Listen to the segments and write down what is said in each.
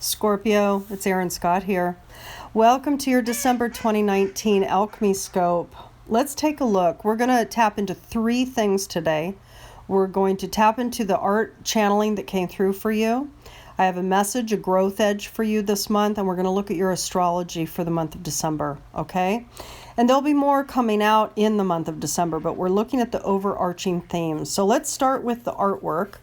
Scorpio, it's Erin Scott here. Welcome to your December 2019 Alchemy Scope. Let's take a look. We're going to tap into three things today. We're going to tap into the art channeling that came through for you. I have a message, a growth edge for you this month, and we're going to look at your astrology for the month of December, okay? And there'll be more coming out in the month of December, but we're looking at the overarching themes. So let's start with the artwork.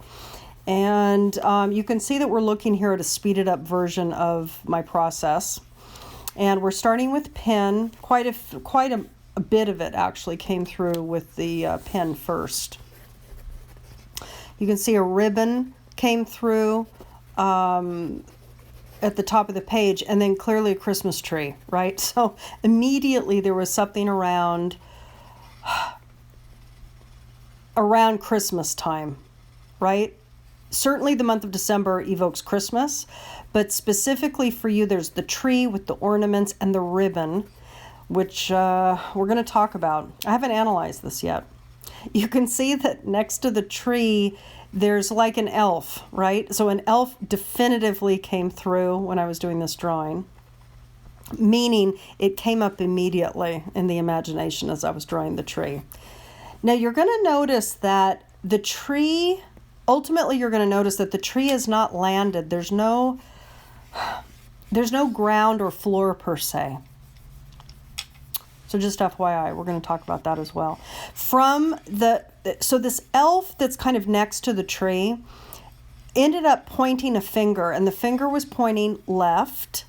And you can see that we're looking here at a speeded up version of my process. And we're starting with pen. Quite a bit of it actually came through with the pen first. You can see a ribbon came through at the top of the page, and then clearly a Christmas tree, right? So immediately there was something around Christmas time, right? Certainly the month of December evokes Christmas, but specifically for you, there's the tree with the ornaments and the ribbon, which we're going to talk about. I haven't analyzed this yet. You can see that next to the tree, there's like an elf, right? So an elf definitively came through when I was doing this drawing, meaning it came up immediately in the imagination as I was drawing the tree. Now you're going to notice that the tree... Ultimately, you're going to notice that the tree is not landed. There's no ground or floor per se. So just FYI, we're going to talk about that as well. So this elf that's kind of next to the tree ended up pointing a finger, and the finger was pointing left.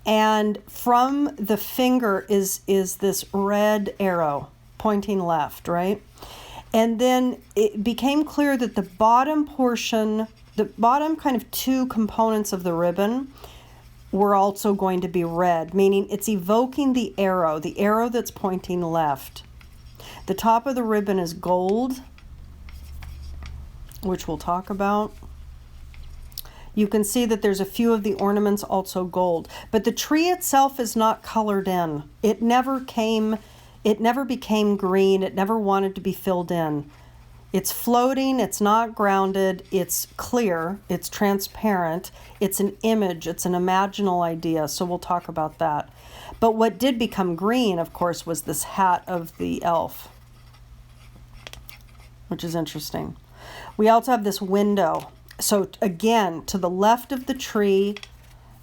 And from the finger is this red arrow pointing left, right? And then it became clear that the bottom portion, the bottom kind of two components of the ribbon were also going to be red, meaning it's evoking the arrow that's pointing left. The top of the ribbon is gold, which we'll talk about. You can see that there's a few of the ornaments also gold, but the tree itself is not colored in. It never became green. It never wanted to be filled in. It's floating. It's not grounded. It's clear. It's transparent. It's an image. It's an imaginal idea. So we'll talk about that. But what did become green, of course, was this hat of the elf, which is interesting. We also have this window. So again, to the left of the tree,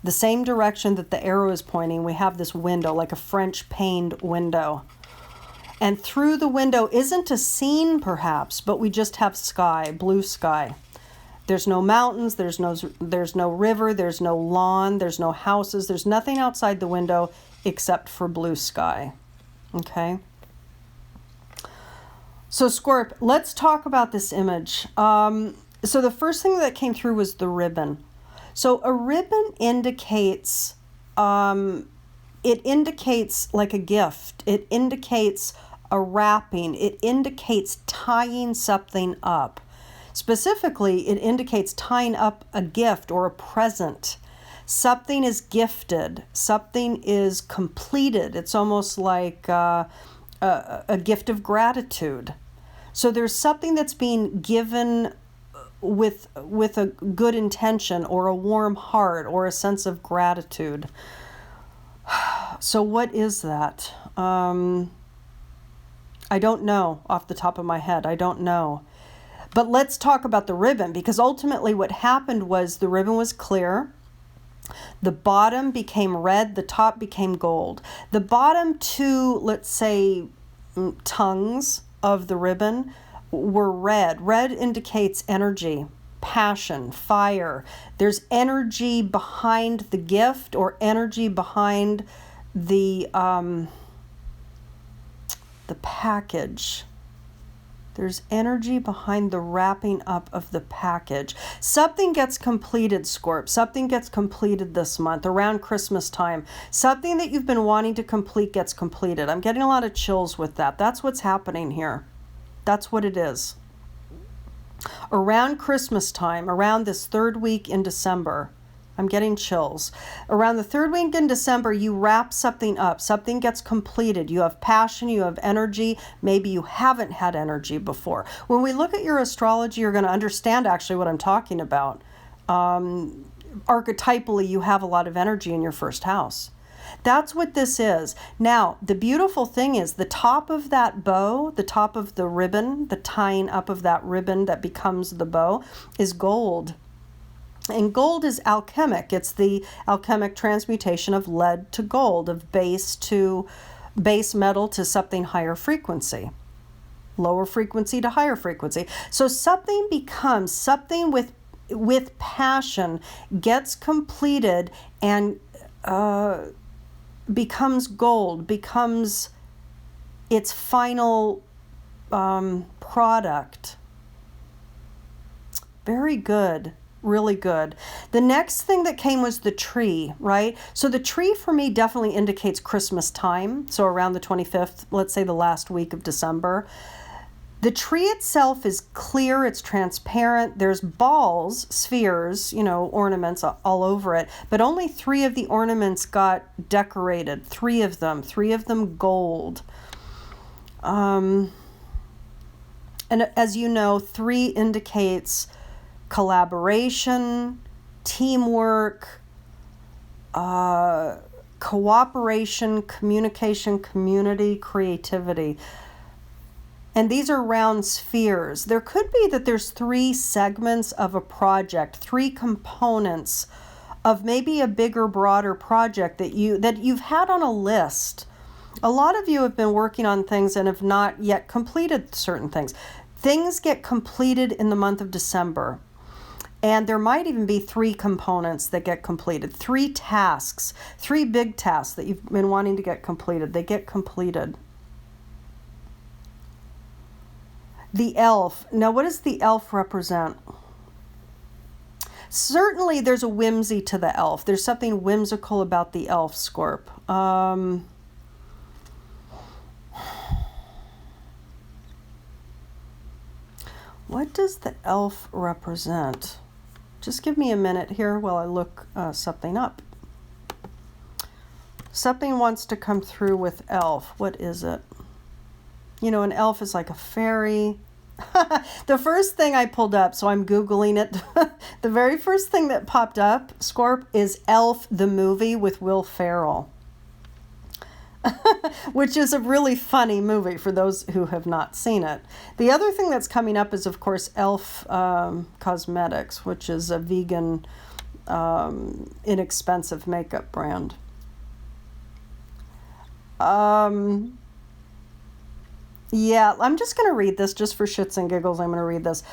the same direction that the arrow is pointing, we have this window, like a French paned window. And through the window isn't a scene perhaps, but we just have sky, blue sky. There's no mountains, there's no river, there's no lawn, there's no houses, there's nothing outside the window except for blue sky. Okay? So Scorp, let's talk about this image. So the first thing that came through was the ribbon. So a ribbon indicates, it indicates like a gift. It indicates a wrapping. It indicates tying something up. Specifically, it indicates tying up a gift or a present. Something is gifted. Something is completed. It's almost like a gift of gratitude. So there's something that's being given with a good intention or a warm heart or a sense of gratitude. So what is that? I don't know off the top of my head. I don't know. But let's talk about the ribbon, because ultimately what happened was the ribbon was clear. The bottom became red. The top became gold. The bottom two, let's say, tongues of the ribbon were red. Red indicates energy, passion, fire. There's energy behind the gift or energy behind the package. There's energy behind the wrapping up of the package. Something gets completed, Scorp. Something gets completed this month around Christmas time. Something that you've been wanting to complete gets completed. I'm getting a lot of chills with that. That's what's happening here. That's what it is. Around Christmas time, around this third week in December, I'm getting chills. Around the third week in December, you wrap something up. Something gets completed. You have passion. You have energy. Maybe you haven't had energy before. When we look at your astrology, you're going to understand actually what I'm talking about. archetypally you have a lot of energy in your first house. That's what this is. Now, the beautiful thing is the top of that bow, the top of the ribbon, the tying up of that ribbon that becomes the bow is gold. And gold is alchemic. It's the alchemic transmutation of lead to gold, of base metal to something higher frequency, lower frequency to higher frequency. So something becomes something with passion, gets completed and becomes gold, becomes its final product. Very good. Really good. The next thing that came was the tree, right? So the tree for me definitely indicates Christmas time. So around the 25th, let's say the last week of December. The tree itself is clear, it's transparent. There's balls, spheres, ornaments all over it, but only 3 of the ornaments got decorated. 3 of them gold. And as you know, 3 indicates collaboration, teamwork, cooperation, communication, community, creativity. And these are round spheres. There could be that there's 3 segments of a project, 3 components of maybe a bigger, broader project that you've had on a list. A lot of you have been working on things and have not yet completed certain things. Things get completed in the month of December. And there might even be 3 components that get completed, 3 tasks, 3 big tasks that you've been wanting to get completed. They get completed. The elf. Now, what does the elf represent? Certainly, there's a whimsy to the elf. There's something whimsical about the elf, Scorp. What does the elf represent? Just give me a minute here while I look something up. Something wants to come through with elf. What is it? An elf is like a fairy. The first thing I pulled up, so I'm Googling it. The very first thing that popped up, Scorp, is Elf the movie with Will Ferrell. Which is a really funny movie for those who have not seen it. The other thing that's coming up is, of course, Elf Cosmetics, which is a vegan, inexpensive makeup brand. Yeah, I'm just going to read this just for shits and giggles. I'm going to read this.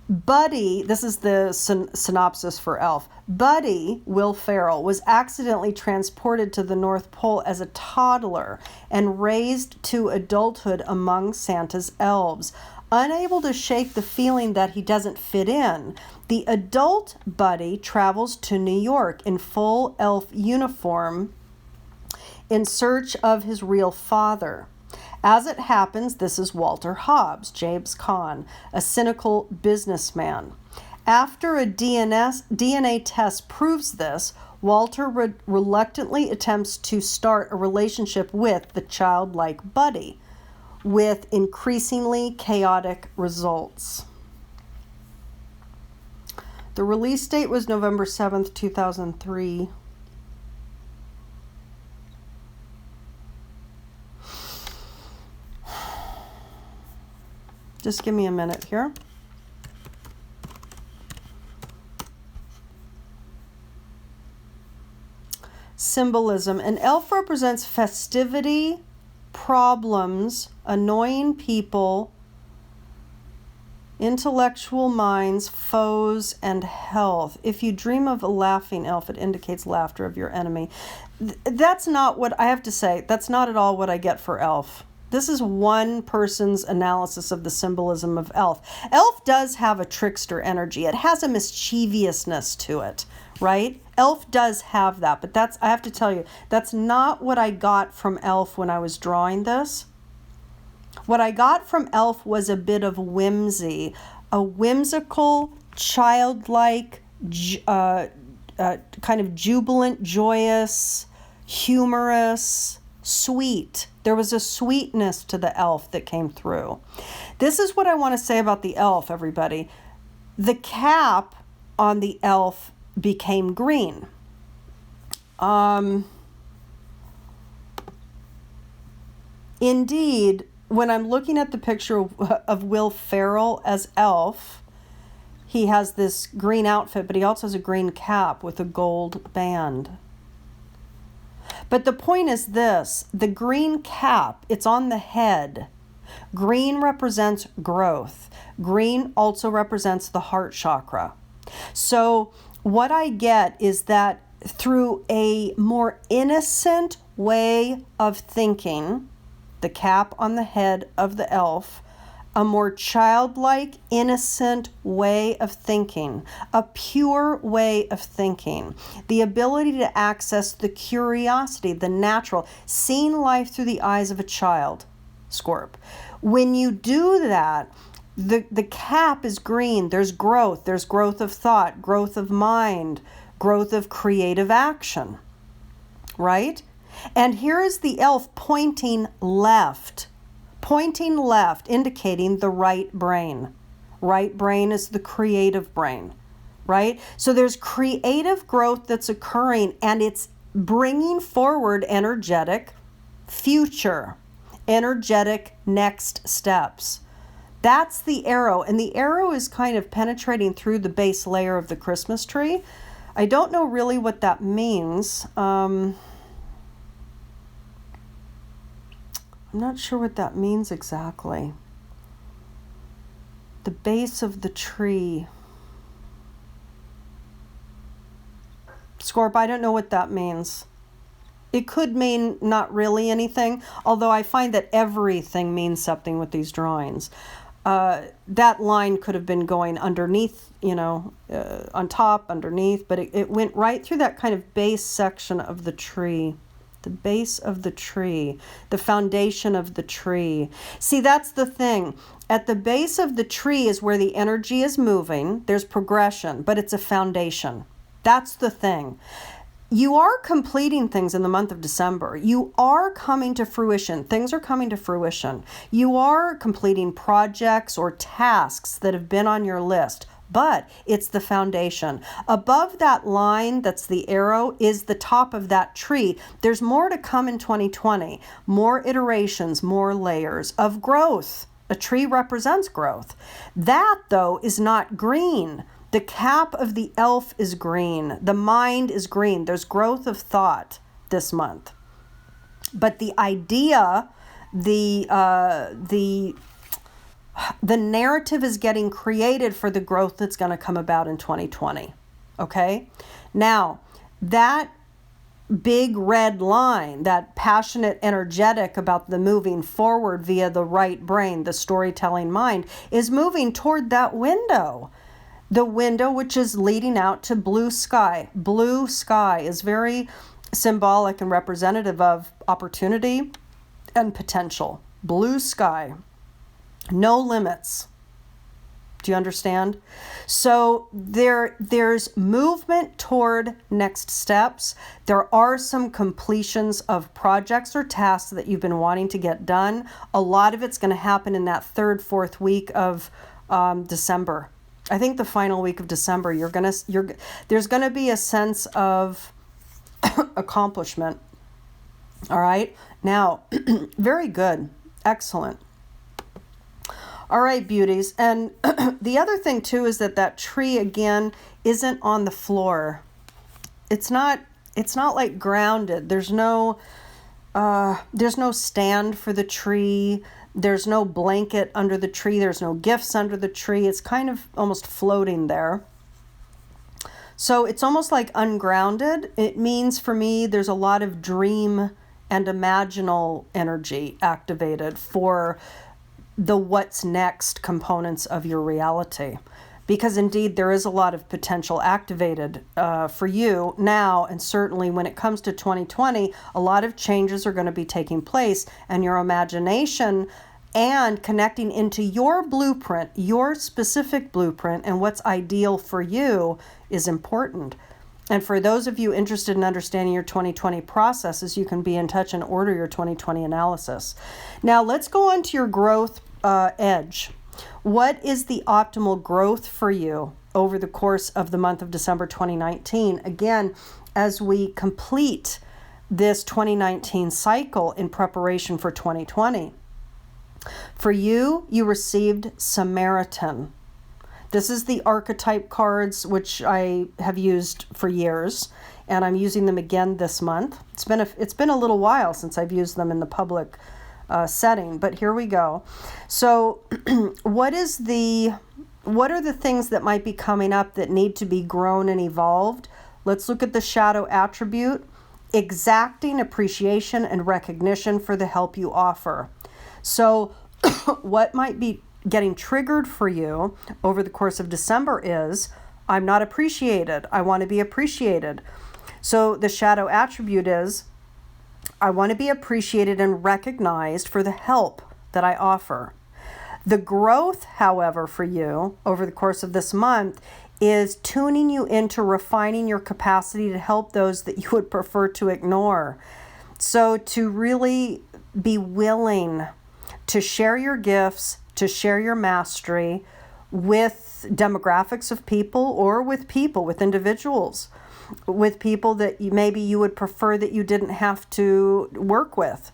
Buddy, this is the synopsis for Elf. Buddy, Will Ferrell, was accidentally transported to the North Pole as a toddler and raised to adulthood among Santa's elves. Unable to shake the feeling that he doesn't fit in, the adult Buddy travels to New York in full elf uniform in search of his real father. As it happens, this is Walter Hobbs, James Caan, a cynical businessman. After a DNA test proves this, Walter reluctantly attempts to start a relationship with the childlike Buddy, with increasingly chaotic results. The release date was November 7th, 2003. Just give me a minute here. Symbolism. An elf represents festivity, problems, annoying people, intellectual minds, foes, and health. If you dream of a laughing elf, it indicates laughter of your enemy. That's not what I have to say. That's not at all what I get for elf. This is one person's analysis of the symbolism of elf. Elf does have a trickster energy. It has a mischievousness to it, right? Elf does have that, but I have to tell you, that's not what I got from elf when I was drawing this. What I got from elf was a bit of whimsy, a whimsical, childlike, kind of jubilant, joyous, humorous, sweet. There was a sweetness to the elf that came through. This is what I want to say about the elf, everybody. The cap on the elf became green. Indeed, when I'm looking at the picture of Will Ferrell as Elf, he has this green outfit, but he also has a green cap with a gold band. But the point is this, the green cap, it's on the head. Green represents growth. Green also represents the heart chakra. So what I get is that through a more innocent way of thinking, the cap on the head of the elf, a more childlike, innocent way of thinking, a pure way of thinking, the ability to access the curiosity, the natural, seeing life through the eyes of a child, Scorp. When you do that, the cap is green. There's growth of thought, growth of mind, growth of creative action, right? And here is the elf pointing left, indicating the right brain. Right brain is the creative brain, right? So there's creative growth that's occurring, and it's bringing forward energetic future, energetic next steps. That's the arrow, and the arrow is kind of penetrating through the base layer of the Christmas tree. I don't know really what that means. I'm not sure what that means exactly. The base of the tree. Scorp, I don't know what that means. It could mean not really anything, although I find that everything means something with these drawings. That line could have been going underneath, on top, underneath, but it went right through that kind of base section of the tree. The base of the tree, the foundation of the tree. See, that's the thing. At the base of the tree is where the energy is moving. There's progression, but it's a foundation. That's the thing. You are completing things in the month of December. You are coming to fruition. Things are coming to fruition. You are completing projects or tasks that have been on your list. But it's the foundation. Above that line, that's the arrow, is the top of that tree. There's more to come in 2020. More iterations, more layers of growth. A tree represents growth. That, though, is not green. The cap of the elf is green. The mind is green. There's growth of thought this month. But the idea, the narrative is getting created for the growth that's going to come about in 2020. Okay? Now, that big red line, that passionate, energetic about the moving forward via the right brain, the storytelling mind, is moving toward that window. The window which is leading out to blue sky. Blue sky is very symbolic and representative of opportunity and potential. Blue sky. No limits. Do you understand? So there's movement toward next steps. There are some completions of projects or tasks that you've been wanting to get done. A lot of it's going to happen in that third, fourth week of December. I think the final week of December, there's going to be a sense of accomplishment. All right. Now, very good. Excellent. All right, beauties. And the other thing too is that tree again isn't on the floor. It's not like grounded. There's no stand for the tree. There's no blanket under the tree. There's no gifts under the tree. It's kind of almost floating there. So it's almost like ungrounded. It means for me there's a lot of dream and imaginal energy activated for the what's next components of your reality. Because indeed there is a lot of potential activated for you now, and certainly when it comes to 2020, a lot of changes are going to be taking place, and your imagination and connecting into your blueprint, your specific blueprint, and what's ideal for you is important. And for those of you interested in understanding your 2020 processes, you can be in touch and order your 2020 analysis. Now let's go on to your growth edge. What is the optimal growth for you over the course of the month of December 2019. Again, as we complete this 2019 cycle in preparation for 2020. For you, you received Samaritan. This is the archetype cards, which I have used for years, and I'm using them again this month. It's been a little while since I've used them in the public setting, but here we go. So what are the things that might be coming up that need to be grown and evolved? Let's look at the shadow attribute: exacting appreciation and recognition for the help you offer. So what might be getting triggered for you over the course of December is, I'm not appreciated. I want to be appreciated. So the shadow attribute is, I want to be appreciated and recognized for the help that I offer. The growth, however, for you over the course of this month is tuning you into refining your capacity to help those that you would prefer to ignore. So to really be willing to share your gifts, to share your mastery with demographics of people, or with individuals, with people that maybe you would prefer that you didn't have to work with.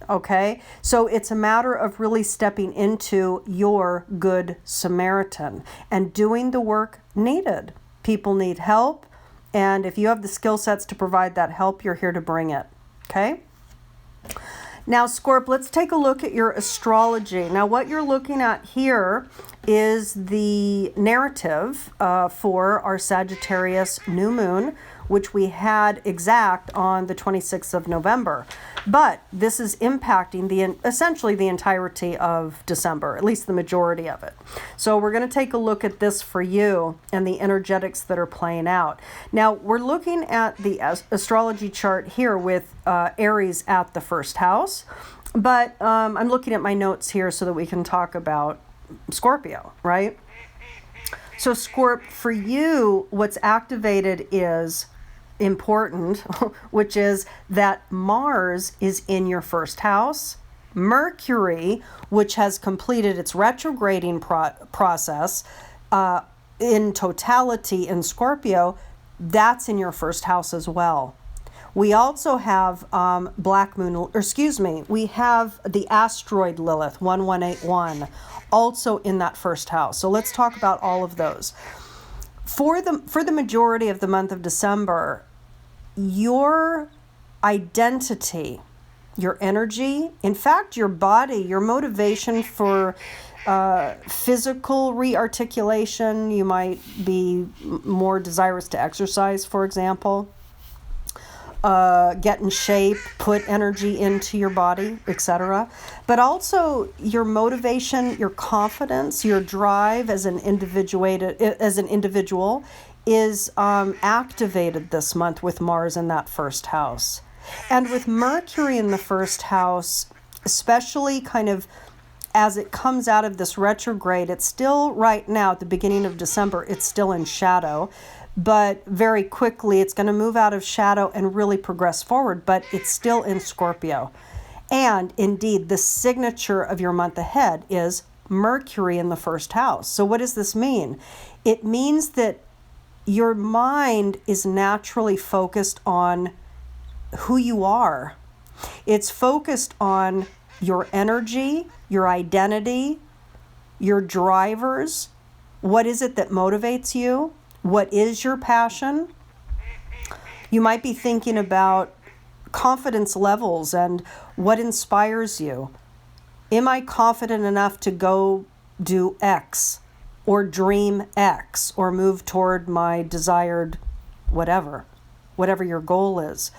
Okay, so it's a matter of really stepping into your good Samaritan and doing the work needed. People need help, and if you have the skill sets to provide that help, you're here to bring it. Okay? Now, Scorp, let's take a look at your astrology. Now, what you're looking at here is the narrative for our Sagittarius new moon, which we had exact on the 26th of November. But this is impacting essentially the entirety of December, at least the majority of it. So we're going to take a look at this for you and the energetics that are playing out. Now, we're looking at the astrology chart here with Aries at the first house, but I'm looking at my notes here so that we can talk about Scorpio, right? So Scorp, for you, what's activated is important, which is that Mars is in your first house. Mercury, which has completed its retrograding process in totality in Scorpio, that's in your first house as well. We also have we have the asteroid Lilith, 1181, also in that first house. So let's talk about all of those. For the majority of the month of December, your identity, your energy, in fact, your body, your motivation for physical re-articulation, you might be more desirous to exercise, for example, get in shape, put energy into your body, etc. But also your motivation, your confidence, your drive as an individual is activated this month with Mars in that first house. And with Mercury in the first house, especially kind of as it comes out of this retrograde, it's still right now at the beginning of December, it's still in shadow. But very quickly, it's going to move out of shadow and really progress forward, but it's still in Scorpio. And indeed, the signature of your month ahead is Mercury in the first house. So what does this mean? It means that your mind is naturally focused on who you are. It's focused on your energy, your identity, your drivers. What is it that motivates you? What is your passion? You might be thinking about confidence levels and what inspires you. Am I confident enough to go do X or dream X or move toward my desired whatever your goal is?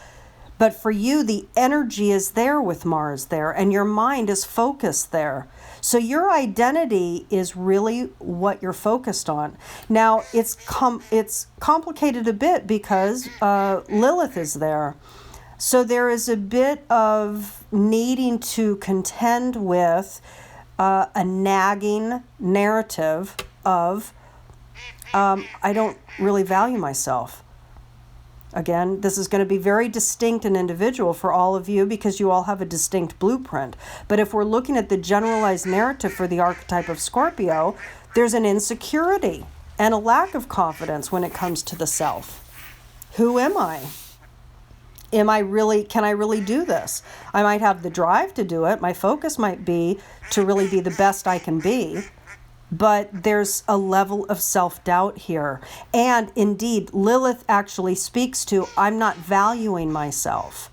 But for you, the energy is there with Mars there, and your mind is focused there. So your identity is really what you're focused on. Now, it's complicated a bit because Lilith is there. So there is a bit of needing to contend with a nagging narrative of, I don't really value myself. Again, this is going to be very distinct and individual for all of you because you all have a distinct blueprint. But if we're looking at the generalized narrative for the archetype of Scorpio, there's an insecurity. and a lack of confidence when it comes to the self. Who am I? Can I really do this? I might have the drive to do it. My focus might be to really be the best I can be. But there's a level of self-doubt here. And indeed, Lilith actually speaks to, I'm not valuing myself.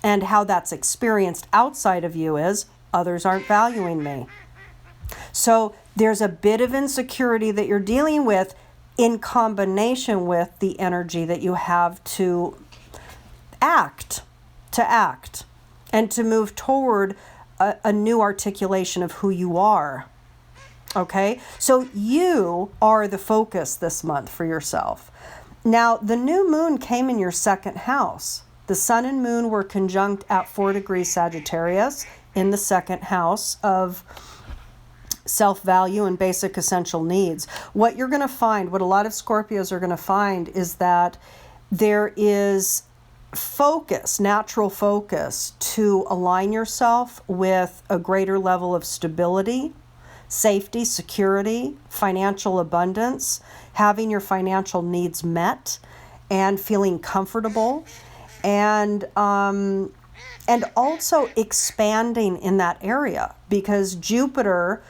And how that's experienced outside of you is, others aren't valuing me. So there's a bit of insecurity that you're dealing with in combination with the energy that you have to act, and to move toward a new articulation of who you are. Okay, so you are the focus this month for yourself. Now, the new moon came in your second house. The sun and moon were conjunct at 4 degrees Sagittarius in the second house of self-value and basic essential needs. What you're going to find, what a lot of Scorpios are going to find, is that there is focus, natural focus, to align yourself with a greater level of stability, safety, security, financial abundance, having your financial needs met, and feeling comfortable, and also expanding in that area. Because Jupiter,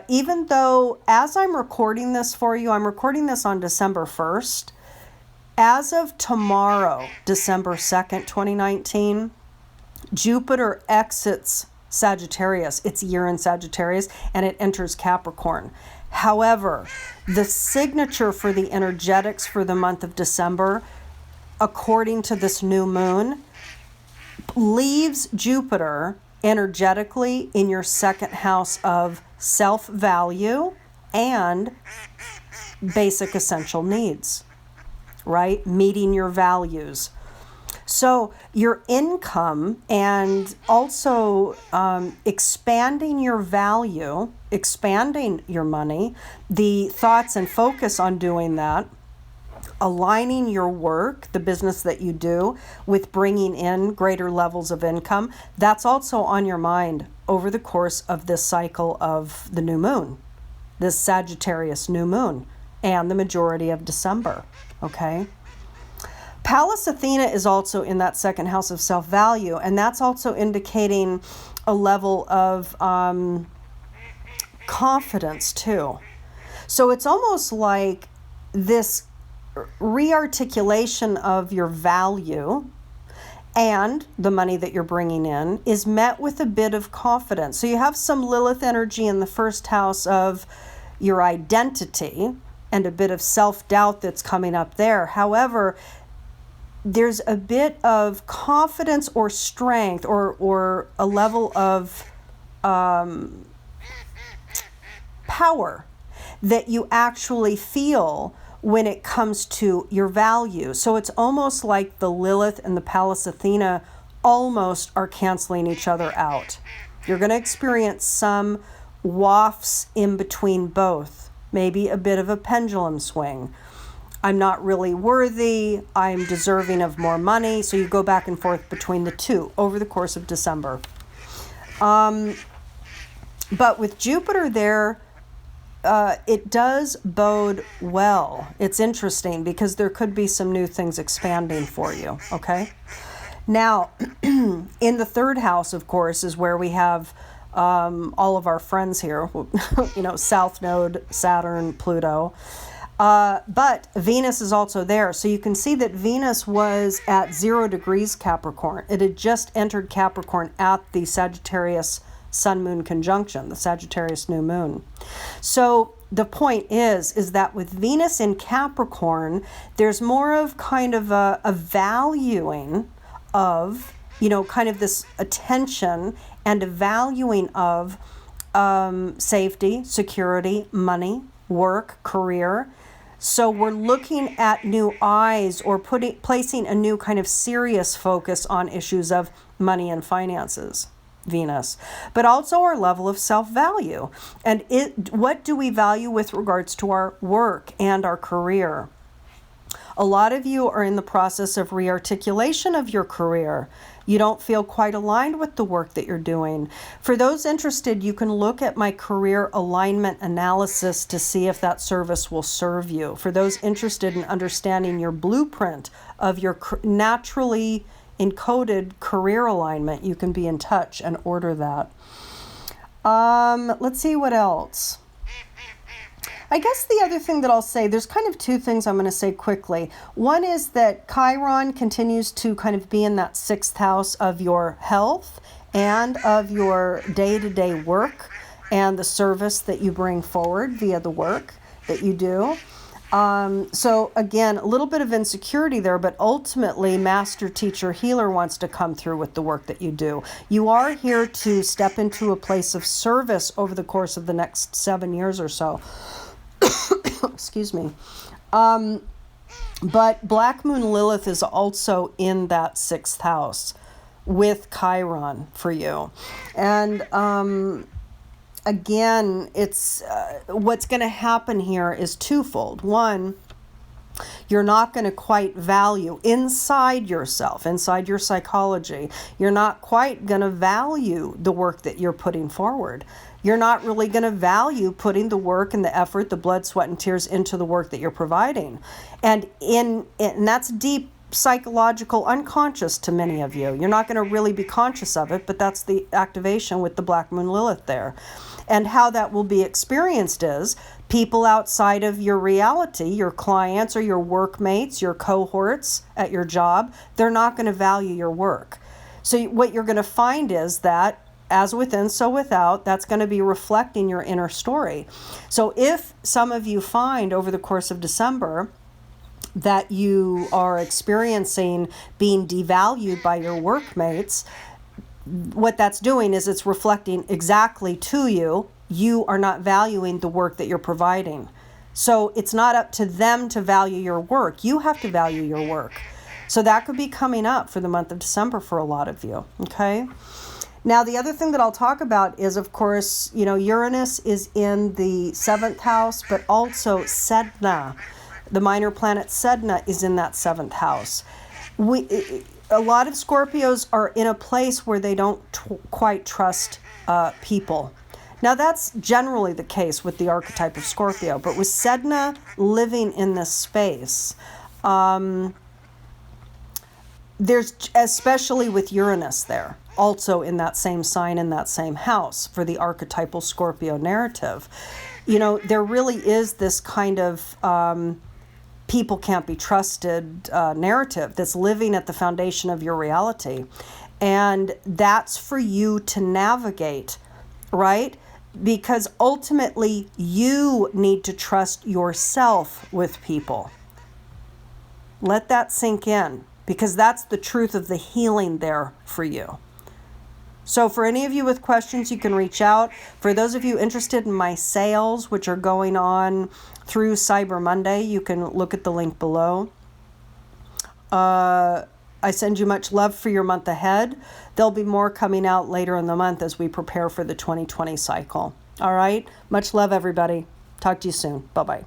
even though, as I'm recording this for you, I'm recording this on December 1st, as of tomorrow, December 2nd, 2019, Jupiter exits Sagittarius. It's a year in Sagittarius, and it enters Capricorn. However, the signature for the energetics for the month of December, according to this new moon, leaves Jupiter energetically in your second house of self-value and basic essential needs, right? Meeting your values. So your income and also expanding your value, expanding your money, the thoughts and focus on doing that, aligning your work, the business that you do, with bringing in greater levels of income, that's also on your mind over the course of this cycle of the new moon, this Sagittarius new moon, and the majority of December, okay? Pallas Athena is also in that second house of self-value, and that's also indicating a level of confidence too. So it's almost like this rearticulation of your value and the money that you're bringing in is met with a bit of confidence. So you have some Lilith energy in the first house of your identity and a bit of self-doubt that's coming up there. However, there's a bit of confidence or strength or a level of power that you actually feel when it comes to your value. So it's almost like the Lilith and the Pallas Athena almost are canceling each other out. You're going to experience some wafts in between both, maybe a bit of a pendulum swing. I'm not really worthy, I'm deserving of more money, so you go back and forth between the two over the course of December. But with Jupiter there, it does bode well. It's interesting because there could be some new things expanding for you, okay? Now, in the third house, of course, is where we have all of our friends here, South Node, Saturn, Pluto. But Venus is also there. So you can see that Venus was at 0 degrees Capricorn. It had just entered Capricorn at the Sagittarius Sun-Moon conjunction, the Sagittarius new moon. So the point is that with Venus in Capricorn, there's more of kind of a valuing of, kind of this attention and a valuing of safety, security, money, work, career. So we're looking at new eyes or placing a new kind of serious focus on issues of money and finances. Venus, but also our level of self-value. And what do we value with regards to our work and our career? A lot of you are in the process of rearticulation of your career. You don't feel quite aligned with the work that you're doing. For those interested, you can look at my career alignment analysis to see if that service will serve you. For those interested in understanding your blueprint of your naturally encoded career alignment, you can be in touch and order that. Let's see what else. I guess the other thing that I'll say, there's kind of two things I'm going to say quickly. One is that Chiron continues to kind of be in that 6th house of your health and of your day-to-day work and the service that you bring forward via the work that you do. So again, a little bit of insecurity there, but ultimately master teacher healer wants to come through with the work that you do. You are here to step into a place of service over the course of the next 7 years or so. Excuse me. But Black Moon Lilith is also in that 6th house with Chiron for you. And again, it's what's going to happen here is twofold. One, you're not going to quite value inside yourself, inside your psychology, you're not quite going to value the work that you're putting forward. You're not really going to value putting the work and the effort, the blood, sweat, and tears into the work that you're providing. And that's deep psychological unconscious to many of you. You're not going to really be conscious of it, but that's the activation with the Black Moon Lilith there. And how that will be experienced is people outside of your reality, your clients or your workmates, your cohorts at your job, they're not going to value your work. So what you're going to find is that as within, so without, that's going to be reflecting your inner story. So if some of you find over the course of December that you are experiencing being devalued by your workmates, what that's doing is it's reflecting exactly to you. You are not valuing the work that you're providing. So it's not up to them to value your work. You have to value your work. So that could be coming up for the month of December for a lot of you. Okay. Now, the other thing that I'll talk about is, of course, Uranus is in the 7th house, but also Sedna, the minor planet Sedna, is in that 7th house. A lot of Scorpios are in a place where they don't quite trust people. Now, that's generally the case with the archetype of Scorpio, but with Sedna living in this space, there's, especially with Uranus there, also in that same sign, in that same house for the archetypal Scorpio narrative, there really is this kind of people can't be trusted narrative that's living at the foundation of your reality. And that's for you to navigate, right? Because ultimately you need to trust yourself with people. Let that sink in, because that's the truth of the healing there for you. So for any of you with questions, you can reach out. For those of you interested in my sales, which are going on through Cyber Monday, you can look at the link below. I send you much love for your month ahead. There'll be more coming out later in the month as we prepare for the 2020 cycle. All right. Much love, everybody. Talk to you soon. Bye-bye.